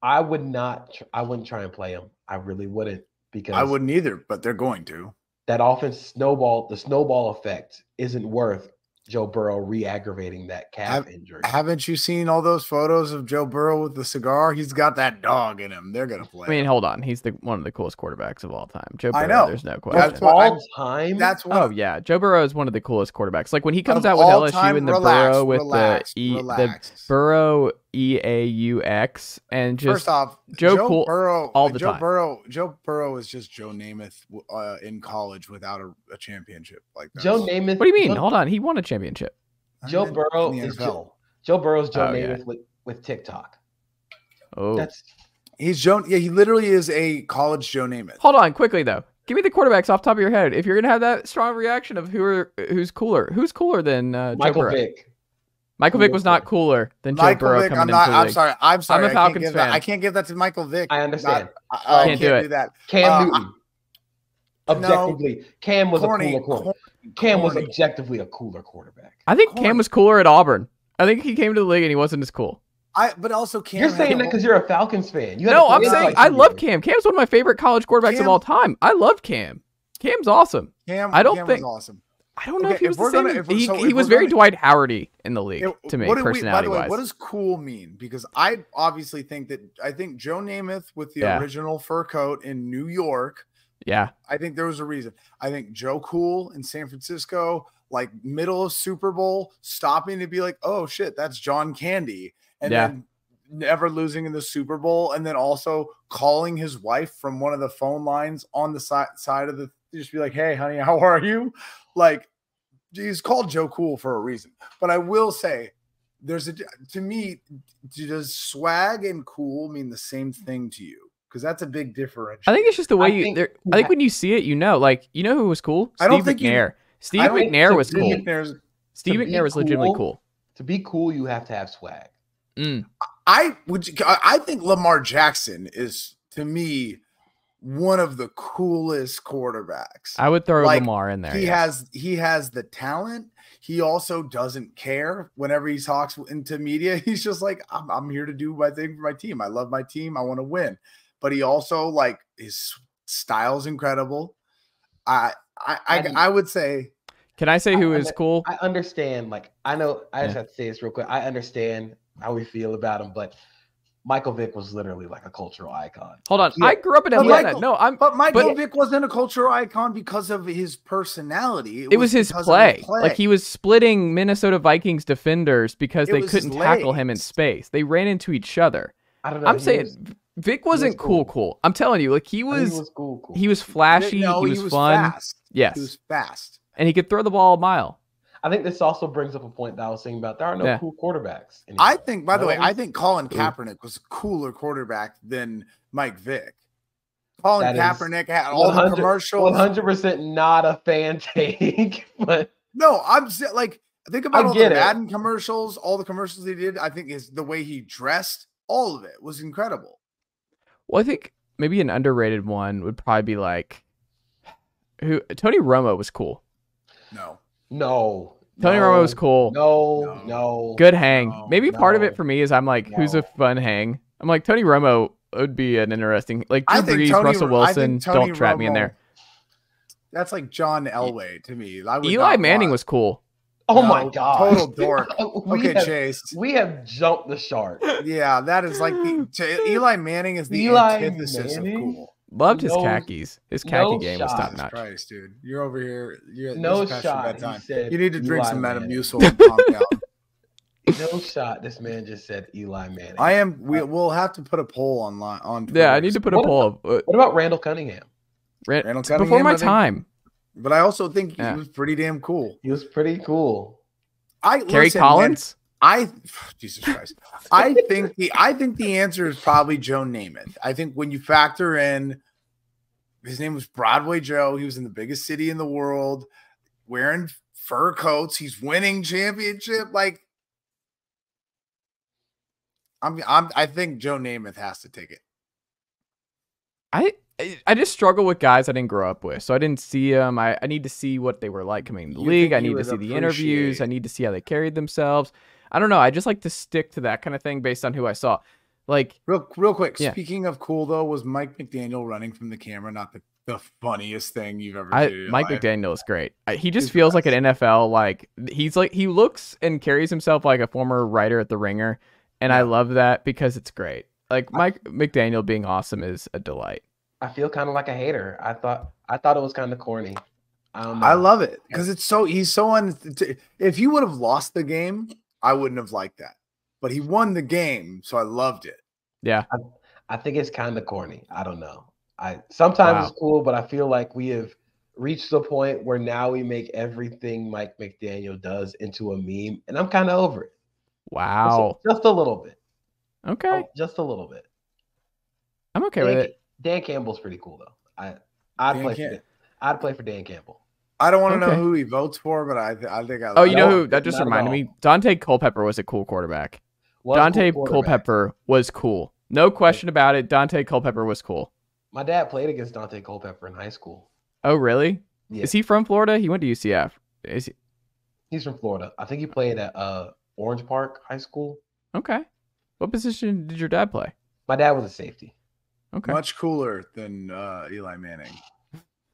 I wouldn't try and play him. I really wouldn't, because I wouldn't either, but they're going to. That offense the snowball effect isn't worth Joe Burrow re-aggravating that calf injury. Haven't you seen all those photos of Joe Burrow with the cigar? He's got that dog in him. They're going to play. I mean, hold on. He's one of the coolest quarterbacks of all time. Joe Burrow, I know. There's no question. Of all time? Oh, yeah. Joe Burrow is one of the coolest quarterbacks. Like when he comes out with LSU and the Burrow with the Burrow EAUX, and just first off, Joe Burrow all the time. Joe Burrow is just Joe Namath in college without a championship like that. Joe Namath. What do you mean? Hold on. He won a championship. Joe Burrow is Joe Burrow's Joe Namath with TikTok. Oh, he's Joe. Yeah, he literally is a college Joe Namath. Hold on, quickly though. Give me the quarterbacks off the top of your head. If you're gonna have that strong reaction of who's cooler than Michael Joe Burrow? Vick. Michael Vick was not cooler than Joe Burrow coming into the league. I'm sorry. I'm a Falcons fan. I can't give that to Michael Vick. I understand. I can't do that. Cam Newton. Objectively, Cam was a cooler quarterback. Cam was objectively a cooler quarterback. I think Cam was cooler at Auburn. I think he came to the league and he wasn't as cool. But also Cam. You're saying that because you're a Falcons fan. No, I'm saying I love Cam. Cam's one of my favorite college quarterbacks of all time. I love Cam. Cam's awesome. Cam was awesome. I don't know if he was the same. He was very Dwight Howard-y in the league to me, personality-wise. By the way, what does cool mean? Because I obviously think Joe Namath with the original fur coat in New York. Yeah. I think there was a reason. I think Joe Cool in San Francisco, like middle of Super Bowl, stopping to be like, oh shit, that's John Candy. And then never losing in the Super Bowl. And then also calling his wife from one of the phone lines on the side of the, just be like, hey, honey, how are you? Like, he's called Joe Cool for a reason. But I will say, to me, does swag and cool mean the same thing to you? Because that's a big differential. I think it's just the way I think when you see it, like, you know who was cool? Steve McNair. Steve McNair was cool. Steve McNair was legitimately cool. To be cool, you have to have swag. I think Lamar Jackson is, to me, one of the coolest quarterbacks. I would throw Lamar in there. He has the talent. He also doesn't care whenever he talks into media. He's just like, I'm here to do my thing for my team. I love my team. I want to win. But he also, like, his style's incredible. I would say. Can I say who is cool? I understand. Like, I know. I just have to say this real quick. I understand how we feel about him, but Michael Vick was literally like a cultural icon. Hold on. I grew up in Atlanta. But Michael Vick wasn't a cultural icon because of his personality. It was his play. Like, he was splitting Minnesota Vikings defenders because they couldn't tackle him in space. They ran into each other. I don't know. I'm saying Vick wasn't cool. I'm telling you, like, he was cool. He was flashy. He was fun. Fast. Yes. He was fast. And he could throw the ball a mile. I think this also brings up a point that I was saying about there are no cool quarterbacks anymore. I think, by the way, Colin Kaepernick was a cooler quarterback than Mike Vick. Colin Kaepernick had all the commercials. 100% not a fan take, but no, I'm like, Think about I all the get it. Madden commercials, all the commercials he did. I think is the way he dressed. All of it was incredible. Well, I think maybe an underrated one would probably be like Tony Romo was cool. No. Tony Romo was cool. No. Good hang. No, Maybe part of it for me is I'm like, who's a No. fun hang? I'm like, Tony Romo would be an interesting, like I Drew think Brees, Russell Wilson. Don't trap me in there. That's like John Elway to me. Eli Manning was cool. Oh my God. Total dork. Chase. We have jumped the shark. Yeah, that is like Eli Manning is the Eli antithesis Manning? of cool. Loved his khakis. His khaki game was shot. top notch. Christ, dude. You're over here. No this is past your shot. bedtime. He said You need to drink Eli some Manning. Metamucil and calm down. No shot. This man just said Eli Manning. We'll have to put a poll on Twitter. Yeah, I need to put a poll. What about Randall Cunningham? Randall Before Cunningham, my I think- time. But I also think Yeah. he was pretty damn cool. He was pretty cool. Kerry Collins? Jesus Christ. I think the answer is probably Joe Namath. I think when you factor in his name was Broadway Joe, he was in the biggest city in the world, wearing fur coats, he's winning championship. Like I think Joe Namath has to take it. I just struggle with guys I didn't grow up with, so I didn't see them. I need to see what they were like coming in the league. I need to see the interviews. I need to see how they carried themselves. I don't know. I just like to stick to that kind of thing based on who I saw. Like Real quick. Yeah. Speaking of cool though, was Mike McDaniel running from the camera not the funniest thing you've ever seen? Mike McDaniel is great. He just feels like an NFL. Like he looks and carries himself like a former writer at The Ringer, and I love that because it's great. Like Mike McDaniel being awesome is a delight. I feel kind of like a hater. I thought it was kind of corny. I don't know. I love it because he's so if he would have lost the game, I wouldn't have liked that. But he won the game, so I loved it. Yeah. I think it's kind of corny. I don't know. Sometimes it's cool, but I feel like we have reached the point where now we make everything Mike McDaniel does into a meme, and I'm kind of over it. Wow. Just a little bit. Okay. Just a little bit. I'm okay with it. Dan Campbell's pretty cool though. I'd play for Dan Campbell. I don't want to know who he votes for, but I think I. Oh, you know who? That just reminded me. Dante Culpepper was a cool quarterback. Culpepper was cool. No question about it. Dante Culpepper was cool. My dad played against Dante Culpepper in high school. Oh, really? Yeah. Is he from Florida? He went to UCF. He's from Florida. I think he played at Orange Park High School. Okay. What position did your dad play? My dad was a safety. Okay. Much cooler than Eli Manning.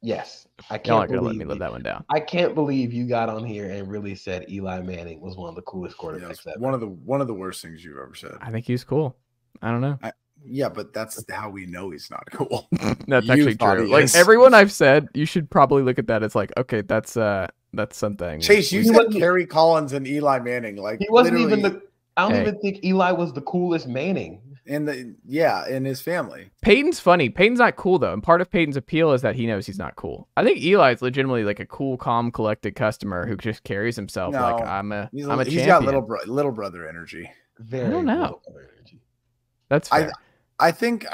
Yes. Y'all aren't going to let me live that one down. I can't believe you got on here and really said Eli Manning was one of the coolest quarterbacks ever. One of the worst things you've ever said. I think he's cool. I don't know. Yeah, but that's how we know he's not cool. That's actually true. Like everyone I've said, you should probably look at that as like, okay, that's something. Chase, you said Kerry Collins and Eli Manning. Like he wasn't even I don't even think Eli was the coolest Manning. In his family. Peyton's funny. Peyton's not cool though, and part of Peyton's appeal is that he knows he's not cool. I think Eli's legitimately like a cool, calm, collected customer who just carries himself like I'm a champion. He's got little brother energy. I don't know. That's fair. I think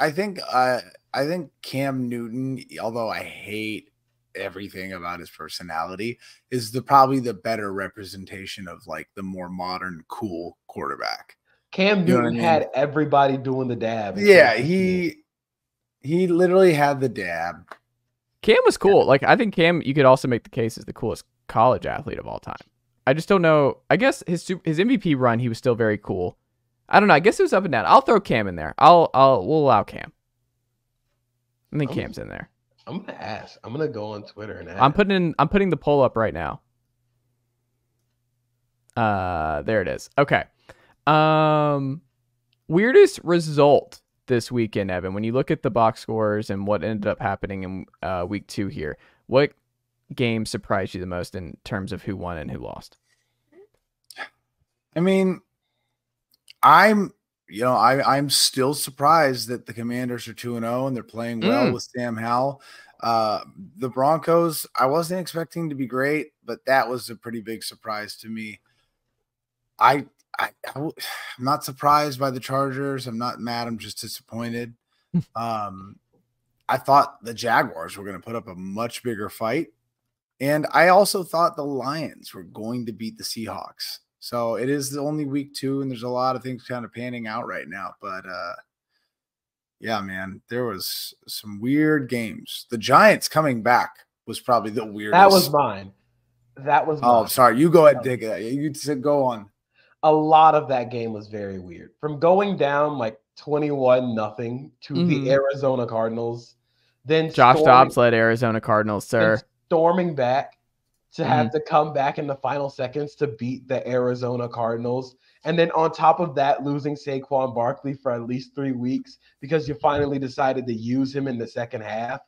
Cam Newton, although I hate everything about his personality, is probably the better representation of like the more modern, cool quarterback. Cam Newton had everybody doing the dab. Yeah, he literally had the dab. Cam was cool. Like I think Cam, you could also make the case as the coolest college athlete of all time. I just don't know. I guess his MVP run, he was still very cool. I don't know. I guess it was up and down. I'll throw Cam in there. We'll allow Cam. I think Cam's in there. I'm gonna ask. I'm gonna go on Twitter and ask. I'm putting the poll up right now. There it is. Okay. Weirdest result this weekend, Evan, when you look at the box scores and what ended up happening in week 2 here, what game surprised you the most in terms of who won and who lost? I mean, I'm still surprised that the Commanders are 2-0 and they're playing well with Sam Howell. The Broncos, I wasn't expecting to be great, but that was a pretty big surprise to me. I'm not surprised by the Chargers. I'm not mad. I'm just disappointed. I thought the Jaguars were going to put up a much bigger fight. And I also thought the Lions were going to beat the Seahawks. So it is the only week 2, and there's a lot of things kind of panning out right now. But yeah, man, there was some weird games. The Giants coming back was probably the weirdest. That was mine. Oh, sorry. You go ahead, dig it. You said go on. A lot of that game was very weird. From going down like 21-0 to the Arizona Cardinals, then Josh Dobbs led Arizona Cardinals, sir. Storming back to have to come back in the final seconds to beat the Arizona Cardinals. And then on top of that, losing Saquon Barkley for at least 3 weeks because you finally decided to use him in the second half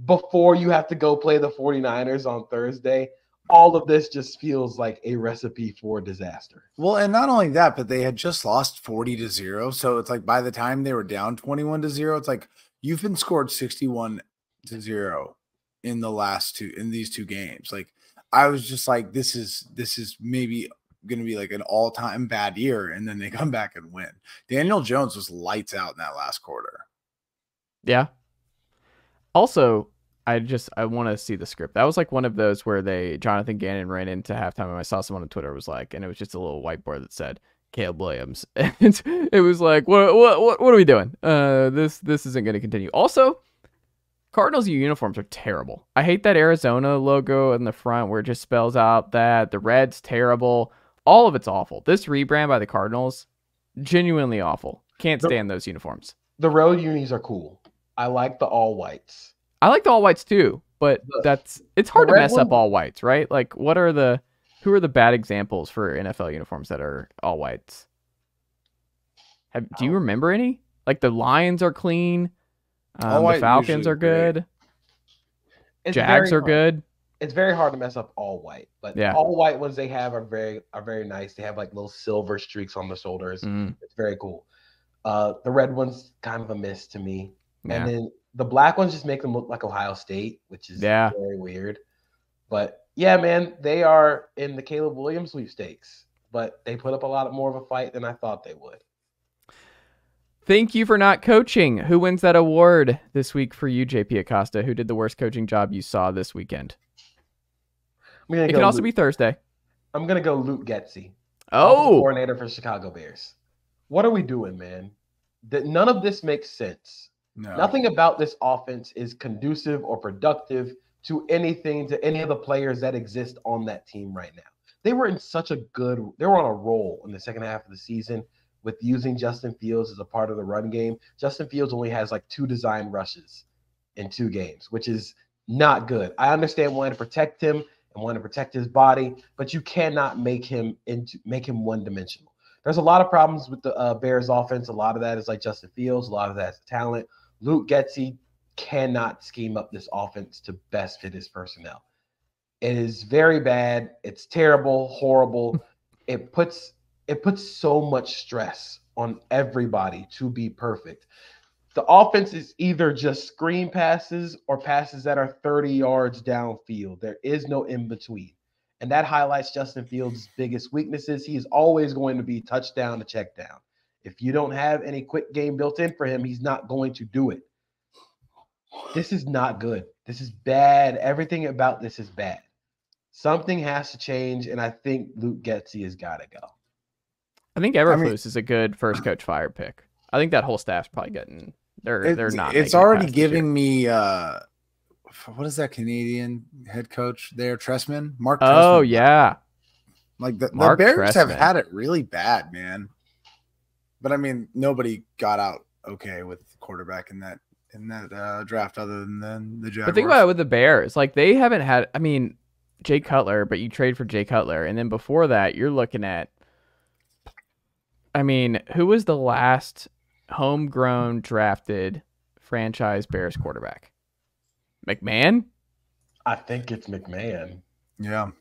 before you have to go play the 49ers on Thursday. All of this just feels like a recipe for disaster. Well, and not only that, but they had just lost 40-0. So it's like by the time they were down 21-0, it's like you've been scored 61-0 in these 2 games. Like I was just like, this is maybe going to be like an all-time bad year, and then they come back and win. Daniel Jones was lights out in that last quarter. Yeah. Also, I want to see the script. That was like one of those where Jonathan Gannon ran into halftime, and I saw someone on Twitter was like, and it was just a little whiteboard that said Caleb Williams. And it was like, what are we doing? This isn't going to continue. Also, Cardinals uniforms are terrible. I hate that Arizona logo in the front where it just spells out that. The red's terrible. All of it's awful. This rebrand by the Cardinals, genuinely awful. Can't stand those uniforms. The road unis are cool. I like the all whites. I like the all whites too, but it's hard to mess up all whites, right? Like who are the bad examples for NFL uniforms that are all whites? Do you remember any? Like the Lions are clean. The Falcons are good. Jags are good. It's very hard to mess up all white, but all white ones they have are very nice. They have like little silver streaks on the shoulders. It's very cool. The red one's kind of a miss to me. Yeah. And then the black ones just make them look like Ohio State, which is very weird. But yeah, man, they are in the Caleb Williams sweepstakes, but they put up a lot more of a fight than I thought they would. Thank you for not coaching. Who wins that award this week for you, JP Acosta? Who did the worst coaching job you saw this weekend? It can also be Thursday. I'm going to go Luke Getsy. Coordinator for Chicago Bears. What are we doing, man? None of this makes sense. No. Nothing about this offense is conducive or productive to any of the players that exist on that team right now. They were on a roll in the second half of the season with using Justin Fields as a part of the run game. Justin Fields only has like 2 design rushes in 2 games, which is not good. I understand wanting to protect him and wanting to protect his body, but you cannot make him one-dimensional. There's a lot of problems with the Bears offense. A lot of that is like Justin Fields. A lot of that's talent. Luke Getsy cannot scheme up this offense to best fit his personnel. It is very bad. It's terrible, horrible. It puts so much stress on everybody to be perfect. The offense is either just screen passes or passes that are 30 yards downfield. There is no in between. And that highlights Justin Fields' biggest weaknesses. He is always going to be touchdown to check down. If you don't have any quick game built in for him, he's not going to do it. This is not good. This is bad. Everything about this is bad. Something has to change, and I think Luke Getsy has got to go. I think Eberflus is a good first coach fired pick. I think that whole staff's probably getting they're not. It's already giving me what is that Canadian head coach there? Tressman? Mark Tressman. Oh yeah. Like the Bears have had it really bad, man. But I mean, nobody got out okay with the quarterback in that draft other than the Jaguars. But think about it with the Bears. Like they haven't had Jay Cutler, but you trade for Jay Cutler, and then before that, you're looking at who was the last homegrown drafted franchise Bears quarterback? McMahon? I think it's McMahon. Yeah.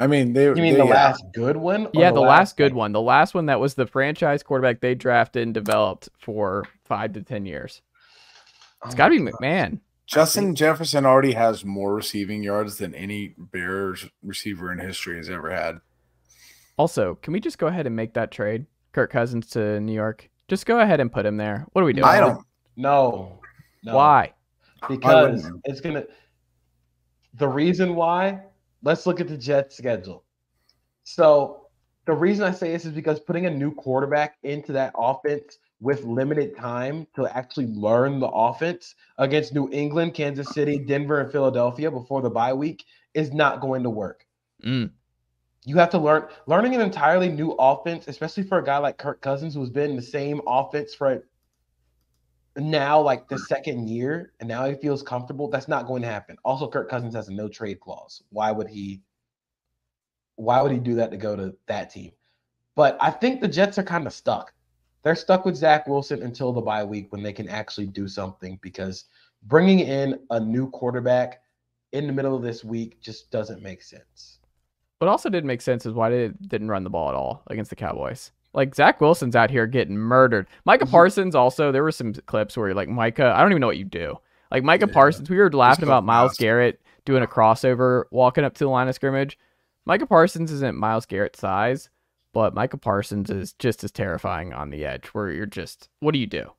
You mean the last good one? Yeah, the last good one. The last one that was the franchise quarterback they drafted and developed for 5 to 10 years. It's got to be McMahon. Justin Jefferson already has more receiving yards than any Bears receiver in history has ever had. Also, can we just go ahead and make that trade? Kirk Cousins to New York. Just go ahead and put him there. What are we doing? No. Why? Because it's going to The reason why, let's look at the Jets' schedule. So the reason I say this is because putting a new quarterback into that offense with limited time to actually learn the offense against New England, Kansas City, Denver, and Philadelphia before the bye week is not going to work. You have to learning an entirely new offense, especially for a guy like Kirk Cousins, who's been in the same offense for now like the second year, and now he feels comfortable. That's not going to happen. Also, Kirk Cousins has a no trade clause. Why would he do that to go to that team? But I think the Jets are kind of stuck. They're stuck with Zach Wilson until the bye week when they can actually do something, because bringing in a new quarterback in the middle of this week just doesn't make sense. What also didn't make sense is why they didn't run the ball at all against the Cowboys. Like, Zach Wilson's out here getting murdered. Micah Parsons also, there were some clips where like, Micah, I don't even know what you do. Like, Micah Parsons, we were laughing about Myles Garrett doing a crossover, walking up to the line of scrimmage. Micah Parsons isn't Myles Garrett's size, but Micah Parsons is just as terrifying on the edge, where you're just, what do you do?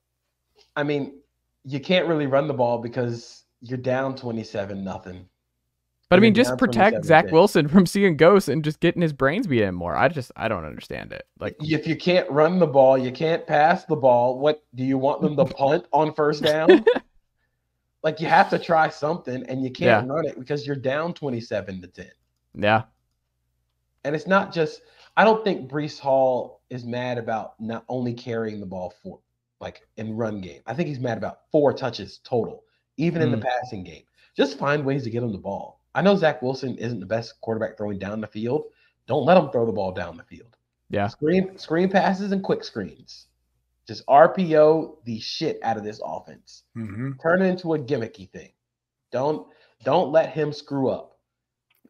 I mean, you can't really run the ball because you're down 27-0. But I mean, just protect Zach Wilson from seeing ghosts and just getting his brains beat in more. I don't understand it. Like, if you can't run the ball, you can't pass the ball. What do you want them to punt on first down? Like, you have to try something, and you can't run it because you're down 27-10. Yeah. And it's not just, I don't think Breece Hall is mad about not only carrying the ball in run game. I think he's mad about 4 touches total, even in the passing game. Just find ways to get him the ball. I know Zach Wilson isn't the best quarterback throwing down the field. Don't let him throw the ball down the field. Yeah. Screen passes and quick screens. Just RPO the shit out of this offense. Turn it into a gimmicky thing. Don't let him screw up.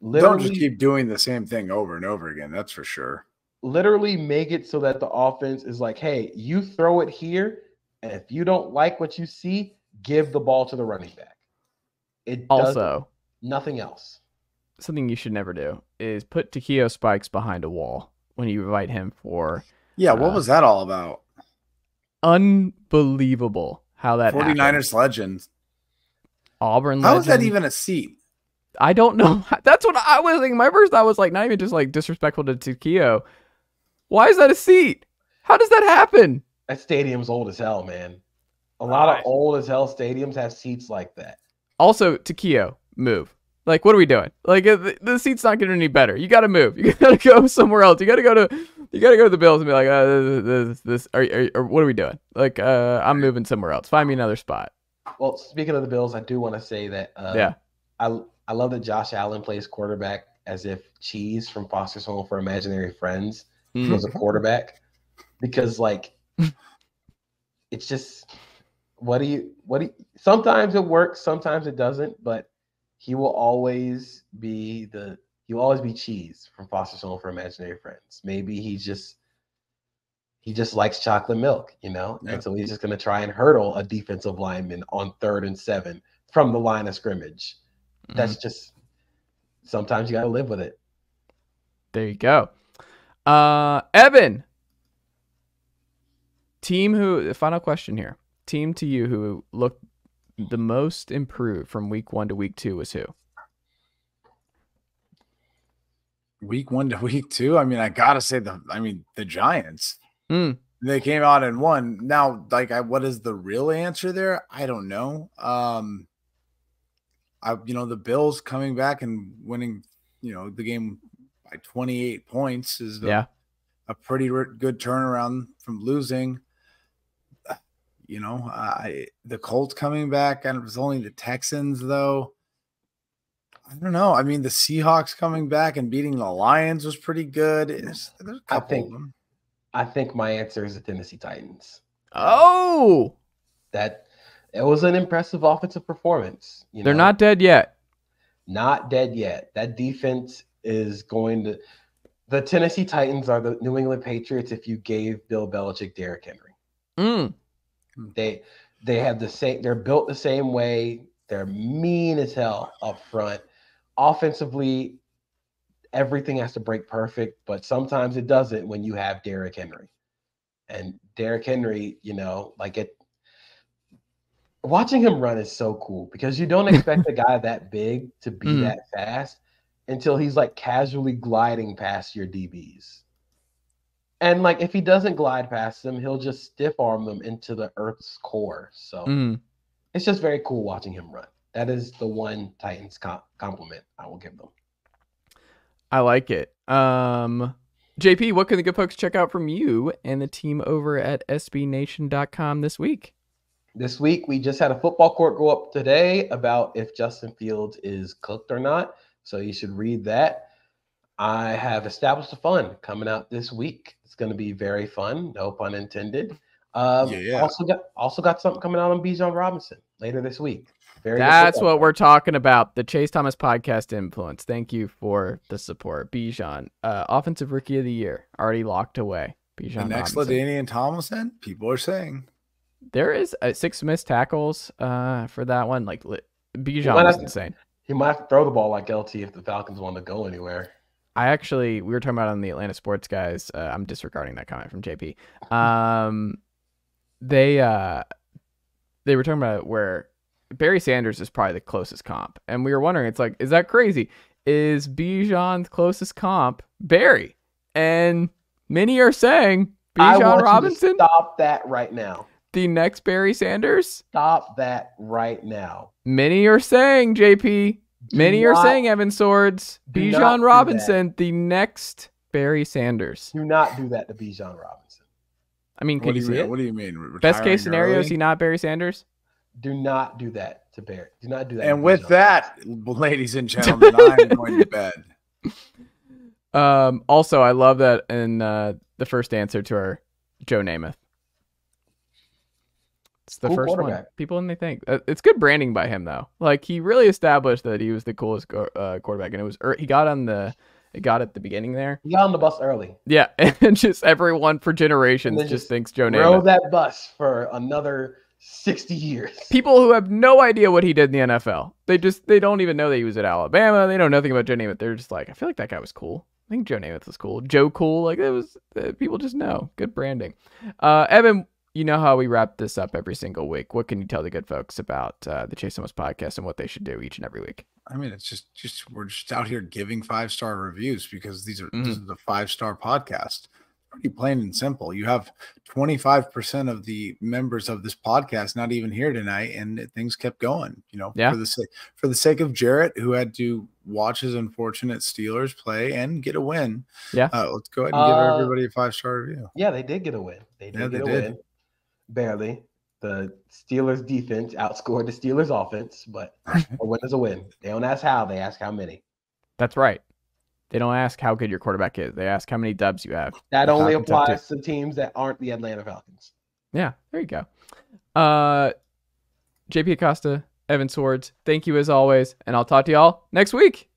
Don't just keep doing the same thing over and over again. That's for sure. Literally make it so that the offense is like, hey, you throw it here, and if you don't like what you see, give the ball to the running back. It also nothing else. Something you should never do is put Takeo Spikes behind a wall when you invite him for. Yeah, what was that all about? Unbelievable how that 49ers happened. legend. Auburn How legend. is that even a seat? I don't know. That's what I was thinking. My first thought was like, not even just like disrespectful to Takeo. Why is that a seat? How does that happen? That stadium's old as hell, man. A lot of old as hell stadiums have seats like that. Also, Takeo, move. Like, what are we doing? Like, the seat's not getting any better. You got to move. You got to go somewhere else. You got to go to the Bills and be like, or what are we doing? Like, I'm moving somewhere else. Find me another spot. Well, speaking of the Bills, I do want to say that I love that Josh Allen plays quarterback as if Cheese from Foster's Home for Imaginary Friends was a quarterback, because like it's just what do you sometimes it works, sometimes it doesn't, but he will always be Cheese from Foster's Home for Imaginary Friends. Maybe he just likes chocolate milk, and so he's just going to try and hurdle a defensive lineman on 3rd and 7 from the line of scrimmage. That's just, sometimes you got to live with it. There you go. Evan, final question here. Team to you who looked the most improved from week 1 to week 2 was who? Week 1 to week 2? I mean, I got to say the Giants. They came out and won. Now, what is the real answer there? I don't know. The Bills coming back and winning, the game by 28 points is a pretty good turnaround from losing. The Colts coming back, and it was only the Texans, though. I don't know. I mean, the Seahawks coming back and beating the Lions was pretty good. There's a couple of them. I think my answer is the Tennessee Titans. Oh! It was an impressive offensive performance. They're not dead yet. Not dead yet. That defense is going to – the Tennessee Titans are the New England Patriots if you gave Bill Belichick Derrick Henry. They have the same – they're built the same way. They're mean as hell up front. Offensively, everything has to break perfect, but sometimes it doesn't when you have Derrick Henry. And Derrick Henry, Watching him run is so cool because you don't expect a guy that big to be that fast until he's like casually gliding past your DBs. And like if he doesn't glide past them, he'll just stiff arm them into the earth's core. So it's just very cool watching him run. That is the one Titans compliment I will give them. I like it. JP, what can the good folks check out from you and the team over at sbnation.com this week? This week, we just had a football court go up today about if Justin Fields is cooked or not. So you should read that. I have established a fund coming out this week. It's going to be very fun. No pun intended. Also got something coming out on Bijan Robinson later this week. That's what we're talking about. The Chase Thomas podcast influence. Thank you for the support. Bijan, offensive rookie of the year, already locked away. Bijan the next LaDainian Tomlinson, people are saying. There is 6 missed tackles for that one. Like Bijan was insane. He might have to throw the ball like LT if the Falcons want to go anywhere. We were talking about on the Atlanta Sports Guys. I'm disregarding that comment from JP. They were talking about where Barry Sanders is probably the closest comp, and we were wondering, it's like, is that crazy? Is Bijan's closest comp Barry? And many are saying Bijan Robinson. Stop that right now. The next Barry Sanders? Stop that right now. Many are saying, JP. Many are saying Evan Sowards. Bijan Robinson, the next Barry Sanders. Do not do that to Bijan Robinson. I mean, could you see it? What do you mean? Best case scenario, is he not Barry Sanders? Do not do that to Barry. Do not do that. And with that, ladies and gentlemen, I'm going to bed. Also, I love that in the first answer to our Joe Namath. It's the first one. People and they think it's good branding by him though. Like he really established that he was the coolest quarterback, and it was he got at the beginning there. He got on the bus early. Yeah, and just everyone for generations just thinks Joe Namath. Rode that bus for another 60 years. People who have no idea what he did in the NFL. They don't even know that he was at Alabama. They know nothing about Joe Namath. They're just like, I feel like that guy was cool. I think Joe Namath was cool. Joe Cool. Like it was. People just know. Good branding. Evan. You know how we wrap this up every single week. What can you tell the good folks about the Chase Thomas podcast and what they should do each and every week? I mean, it's just we're just out here giving 5-star reviews because this is a 5-star podcast. Pretty plain and simple. You have 25% of the members of this podcast not even here tonight, and things kept going. For the sake of Jarrett, who had to watch his unfortunate Steelers play and get a win. Yeah, let's go ahead and give everybody a 5-star review. Yeah, they did get a win. They did get a win. Barely. The Steelers defense outscored the Steelers offense, but a win is a win. They don't ask how, they ask how many. That's right. They don't ask how good your quarterback is. They ask how many dubs you have. That only applies to teams that aren't the Atlanta Falcons. Yeah, there you go. JP Acosta, Evan Sowards, thank you as always, and I'll talk to y'all next week.